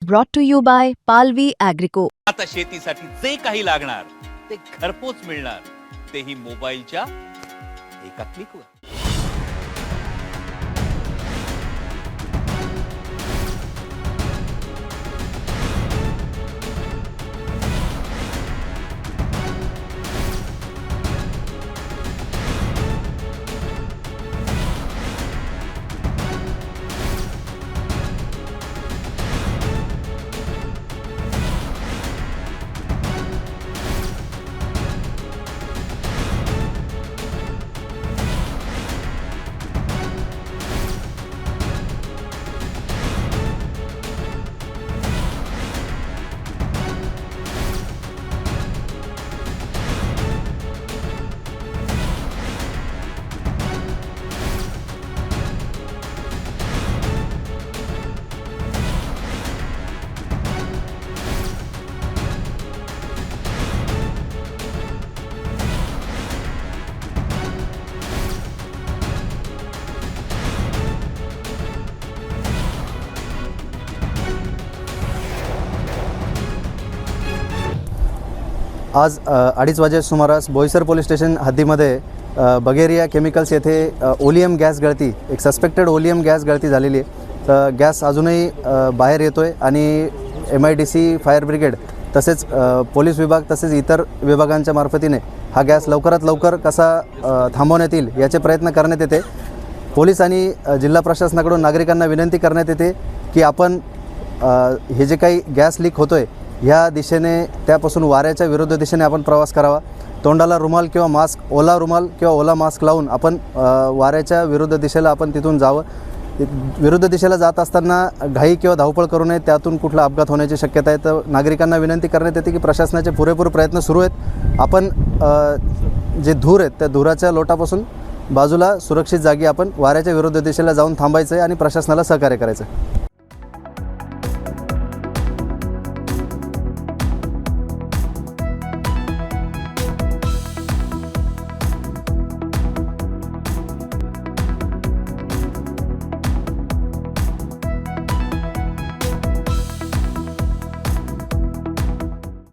brought to you by Palvi Agrico. आता शेतीसाठी जे काही लागणार ते घरपोच मिळणार, तेही मोबाईलच्या एका क्लिकवर. आज 2:30 वाजे सुमारास बोईसर पोलीस स्टेशन हद्दीमध्ये बगेरिया केमिकल्स येथे ओलियम गॅस गळती, एक सस्पेक्टेड ओलियम गॅस गळती झालेली आहे. गॅस अजूनही बाहेर येतो आहे आणि MIDC फायर ब्रिगेड तसेच पोलीस विभाग तसेच इतर विभागांच्या मार्फतीने हा गॅस लवकरात लवकर कसा थांबवण्यात येईल याचे प्रयत्न करण्यात येते. पोलीस आणि जिल्हा प्रशासनाकडून नागरिकांना विनंती करण्यात येते की आपण हे जे काही गॅस लीक होतो आहे ह्या दिशेने, त्यापासून वाऱ्याच्या विरुद्ध दिशेने आपण प्रवास करावा. तोंडाला रुमाल किंवा मास्क, ओला रुमाल किंवा ओला मास्क लावून आपण वाऱ्याच्या विरुद्ध दिशेला आपण तिथून जावं. विरुद्ध दिशेला जात असताना घाई किंवा धावपळ करू नये, त्यातून कुठला अपघात होण्याची शक्यता आहे. तर नागरिकांना विनंती करण्यात येते की प्रशासनाचे पुरेपूर प्रयत्न सुरू आहेत. आपण जे धूर आहेत त्या धुराच्या लोटापासून बाजूला सुरक्षित जागी आपण वाऱ्याच्या विरुद्ध दिशेला जाऊन थांबायचं आहे आणि प्रशासनाला सहकार्य करायचं आहे.